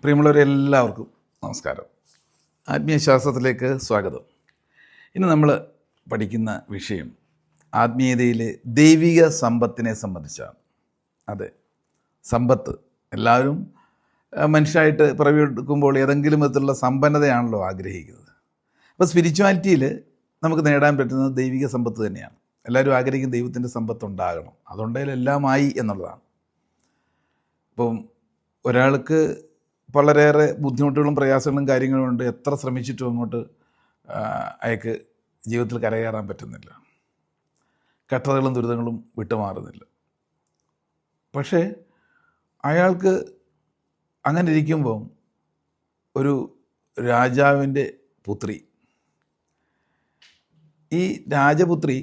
പ്രിയമുള്ളവരെല്ലാവർക്കും നമസ്കാരം. ആത്മീയശാസ്ത്രത്തിലേക്ക് സ്വാഗതം. ഇന്ന് നമ്മൾ പഠിക്കുന്ന വിഷയം ആത്മീയതയിലെ ദൈവിക സമ്പത്തിനെ സംബന്ധിച്ചാണ്. അതെ, സമ്പത്ത്. എല്ലാവരും മനുഷ്യരായിട്ട് പിറവിയെടുക്കുമ്പോൾ ഏതെങ്കിലും വിധത്തിലുള്ള സമ്പന്നതയാണല്ലോ ആഗ്രഹിക്കുന്നത്. അപ്പോൾ സ്പിരിച്വാലിറ്റിയിൽ നമുക്ക് നേടാൻ പറ്റുന്നത് ദൈവിക സമ്പത്ത് തന്നെയാണ്. എല്ലാവരും ആഗ്രഹിക്കും ദൈവത്തിൻ്റെ സമ്പത്ത് ഉണ്ടാകണം, അതുണ്ടെങ്കിൽ എല്ലാമായി എന്നുള്ളതാണ്. ഇപ്പം ഒരാൾക്ക് വളരെയേറെ ബുദ്ധിമുട്ടുകളും പ്രയാസങ്ങളും കാര്യങ്ങളും ഉണ്ട്. എത്ര ശ്രമിച്ചിട്ടും അങ്ങോട്ട് അയാൾക്ക് ജീവിതത്തിൽ കരകയറാൻ പറ്റുന്നില്ല. കഷ്ടതകളും ദുരിതങ്ങളും വിട്ടുമാറുന്നില്ല. പക്ഷേ അയാൾക്ക് അങ്ങനെ ഇരിക്കുമ്പോൾ ഒരു രാജാവിൻ്റെ പുത്രി, ഈ രാജപുത്രി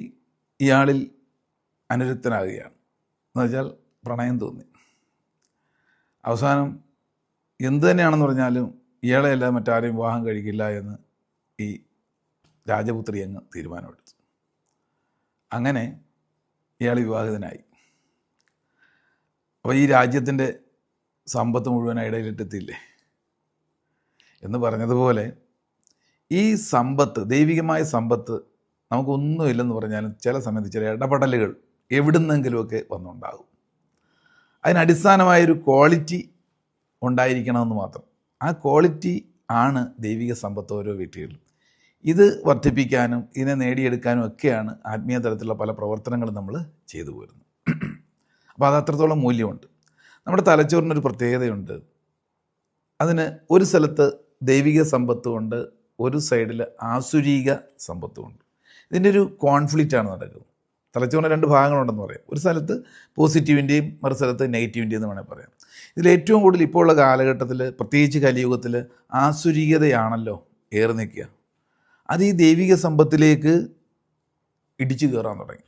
ഇയാളിൽ അനുരക്തനാകുകയാണ്. എന്നുവെച്ചാൽ പ്രണയം തോന്നി. അവസാനം എന്തു തന്നെയാണെന്ന് പറഞ്ഞാലും ഇയാളെയല്ല മറ്റാരെയും വിവാഹം കഴിക്കില്ല എന്ന് ഈ രാജപുത്രി അങ്ങ് തീരുമാനമെടുത്തു. അങ്ങനെ ഇയാൾ വിവാഹിതനായി. അപ്പോൾ ഈ രാജ്യത്തിൻ്റെ സമ്പത്ത് മുഴുവൻ ഇടയിലിട്ടെത്തിയില്ലേ എന്ന് പറഞ്ഞതുപോലെ ഈ സമ്പത്ത്, ദൈവികമായ സമ്പത്ത് നമുക്കൊന്നുമില്ലെന്ന് പറഞ്ഞാലും ചില സമയത്ത് ചില ഇടപെടലുകൾ എവിടുന്നെങ്കിലുമൊക്കെ വന്നുണ്ടാകും. അതിനടിസ്ഥാനമായൊരു ക്വാളിറ്റി ഉണ്ടായിരിക്കണമെന്ന് മാത്രം. ആ ക്വാളിറ്റി ആണ് ദൈവിക സമ്പത്ത് ഓരോ വ്യക്തികളിലും. ഇത് വർദ്ധിപ്പിക്കാനും ഇതിനെ നേടിയെടുക്കാനും ഒക്കെയാണ് ആത്മീയ തലത്തിലുള്ള പല പ്രവർത്തനങ്ങളും നമ്മൾ ചെയ്തു പോരുന്നത്. അപ്പോൾ അത് അത്രത്തോളം മൂല്യമുണ്ട്. നമ്മുടെ തലച്ചോറിനൊരു പ്രത്യേകതയുണ്ട്. അതിന് ഒരു സ്ഥലത്ത് ദൈവിക സമ്പത്തുമുണ്ട്, ഒരു സൈഡിൽ ആസുരീക സമ്പത്തുമുണ്ട്. ഇതിൻ്റെ ഒരു കോൺഫ്ലിക്റ്റാണ് നടക്കുന്നത്. തലച്ചോറിന് രണ്ട് ഭാഗങ്ങളുണ്ടെന്ന് പറയാം. ഒരു സ്ഥലത്ത് പോസിറ്റീവിൻ്റെയും മറു സ്ഥലത്ത് നെഗറ്റീവിൻ്റെയും എന്ന് വേണമെങ്കിൽ പറയാം. ഇതിലേറ്റവും കൂടുതൽ ഇപ്പോൾ ഉള്ള കാലഘട്ടത്തിൽ, പ്രത്യേകിച്ച് കലിയുഗത്തിൽ, ആസുരീകതയാണല്ലോ ഏറി നിൽക്കുക. അത് ഈ ദൈവിക സമ്പത്തിലേക്ക് ഇടിച്ചു കയറാൻ തുടങ്ങി.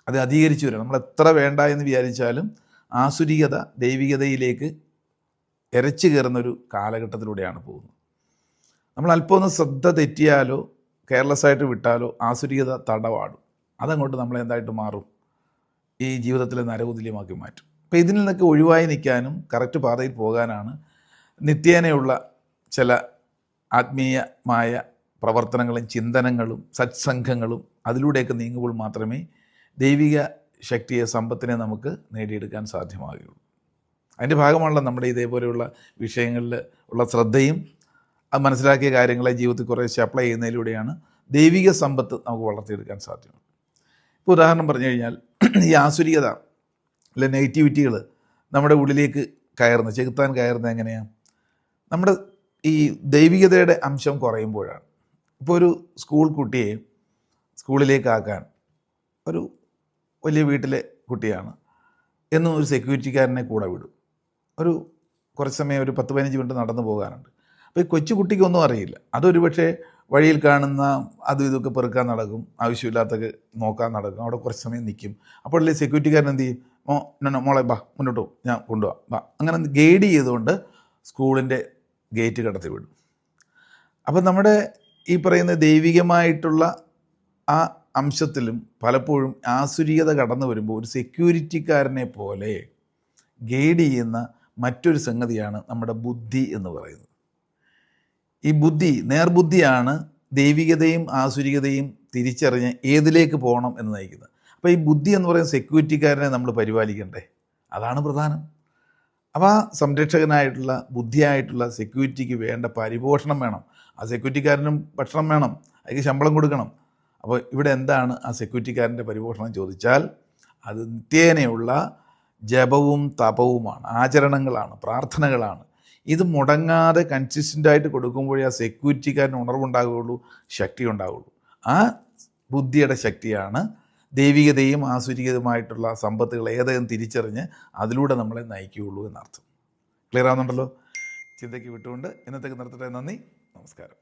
അത് അധികരിച്ചു വരിക. നമ്മൾ എത്ര വേണ്ട എന്ന് വിചാരിച്ചാലും ആസുരീകത ദൈവികതയിലേക്ക് ഇരച്ചു കയറുന്നൊരു കാലഘട്ടത്തിലൂടെയാണ് പോകുന്നത്. നമ്മൾ അല്പം ഒന്ന് ശ്രദ്ധ തെറ്റിയാലോ കെയർലെസ് ആയിട്ട് വിട്ടാലോ ആസുരീകത തടവാടും. അതങ്ങോട്ട് നമ്മളെന്തായിട്ട് മാറും, ഈ ജീവിതത്തിലെ നരകുതുല്യമാക്കി മാറ്റും. അപ്പോൾ ഇതിൽ നിന്നൊക്കെ ഒഴിവായി നിൽക്കാനും കറക്റ്റ് പാതയിൽ പോകാനാണ് നിത്യേനയുള്ള ചില ആത്മീയമായ പ്രവർത്തനങ്ങളും ചിന്തനങ്ങളും സത്സംഗങ്ങളും അതിലൂടെയൊക്കെ നീങ്ങുമ്പോൾ മാത്രമേ ദൈവിക ശക്തിയെ, സമ്പത്തിനെ നമുക്ക് നേടിയെടുക്കാൻ സാധ്യമാകുകയുള്ളൂ. അതിൻ്റെ ഭാഗമാണല്ലോ നമ്മുടെ ഇതേപോലെയുള്ള വിഷയങ്ങളിൽ ഉള്ള ശ്രദ്ധയും അത് മനസ്സിലാക്കിയ കാര്യങ്ങളെ ജീവിതത്തിൽ കുറേശ്ശെ അപ്ലൈ ചെയ്യുന്നതിലൂടെയാണ് ദൈവിക സമ്പത്ത് നമുക്ക് വളർത്തിയെടുക്കാൻ സാധ്യമാണ്. ഇപ്പോൾ ഉദാഹരണം പറഞ്ഞു കഴിഞ്ഞാൽ, ഈ ആസുരികത അല്ലെ നെഗറ്റിവിറ്റികൾ നമ്മുടെ ഉള്ളിലേക്ക് ചെകുത്താൻ കയറുന്നത് എങ്ങനെയാണ്? നമ്മുടെ ഈ ദൈവികതയുടെ അംശം കുറയുമ്പോഴാണ്. ഇപ്പോൾ ഒരു സ്കൂൾ കുട്ടിയെ സ്കൂളിലേക്കാക്കാൻ ഒരു വലിയ വീട്ടിലെ കുട്ടിയാണ് എന്നും ഒരു സെക്യൂരിറ്റിക്കാരനെ കൂടെ വിടും. കുറച്ച് സമയം ഒരു 10-15 മിനിറ്റ് നടന്നു പോകാനുണ്ട്. അപ്പോൾ ഈ കൊച്ചു കുട്ടിക്കൊന്നും അറിയില്ല. അതൊരു പക്ഷേ വഴിയിൽ കാണുന്ന അതും ഇതൊക്കെ പെറുക്കാൻ നടക്കും, ആവശ്യമില്ലാത്തൊക്കെ നോക്കാൻ നടക്കും. അവിടെ കുറച്ച് സമയം നിൽക്കും. അപ്പോഴല്ലേ സെക്യൂരിറ്റിക്കാരൻ എന്ത് ചെയ്യും? മോളെ ബാ, മുന്നോട്ട് പോകും, ഞാൻ കൊണ്ടുപോകാം, ബാ, അങ്ങനെ ഗൈഡ് ചെയ്തുകൊണ്ട് സ്കൂളിൻ്റെ ഗേറ്റ് കടത്തി വിടും. അപ്പം നമ്മുടെ ഈ പറയുന്ന ദൈവികമായിട്ടുള്ള ആ അംശത്തിലും പലപ്പോഴും ആസുരീകത കടന്നു വരുമ്പോൾ ഒരു സെക്യൂരിറ്റിക്കാരനെ പോലെ ഗൈഡ് ചെയ്യുന്ന മറ്റൊരു സംഗതിയാണ് നമ്മുടെ ബുദ്ധി എന്ന് പറയുന്നത്. ഈ ബുദ്ധി, നേർബുദ്ധിയാണ് ദൈവികതയും ആസുരികതയും തിരിച്ചറിഞ്ഞ് ഏതിലേക്ക് പോകണം എന്ന് നയിക്കുന്നത്. അപ്പോൾ ഈ ബുദ്ധി എന്ന് പറയുന്ന സെക്യൂരിറ്റിക്കാരനെ നമ്മൾ പരിപാലിക്കണ്ടേ? അതാണ് പ്രധാനം. അപ്പോൾ ആ സംരക്ഷകനായിട്ടുള്ള ബുദ്ധിയായിട്ടുള്ള സെക്യൂരിറ്റിക്ക് വേണ്ട പരിപോഷണം വേണം. ആ സെക്യൂരിറ്റിക്കാരനും ഭക്ഷണം വേണം, അതിന് ശമ്പളം കൊടുക്കണം. അപ്പോൾ ഇവിടെ എന്താണ് ആ സെക്യൂരിറ്റിക്കാരൻ്റെ പരിപോഷണം ചോദിച്ചാൽ, അത് നിത്യേനയുള്ള ജപവും തപവുമാണ്, ആചരണങ്ങളാണ്, പ്രാർത്ഥനകളാണ്. ഇത് മുടങ്ങാതെ കൺസിസ്റ്റൻ്റായിട്ട് കൊടുക്കുമ്പോഴേ ആ സെക്യൂരിറ്റിക്കാരന് ഉണർവുണ്ടാകുകയുള്ളൂ, ശക്തി ഉണ്ടാകുള്ളൂ. ആ ബുദ്ധിയുടെ ശക്തിയാണ് ദൈവികതയും ആസുരികതയുമായിട്ടുള്ള സമ്പത്തുകൾ ഏതെങ്കിലും തിരിച്ചറിഞ്ഞ് അതിലൂടെ നമ്മളെ നയിക്കുകയുള്ളൂ എന്നർത്ഥം. ക്ലിയർ ആവുന്നുണ്ടല്ലോ? ചിന്തയ്ക്ക് വിട്ടുകൊണ്ട് ഇന്നത്തേക്ക് നിർത്തട്ടെ. നന്ദി, നമസ്കാരം.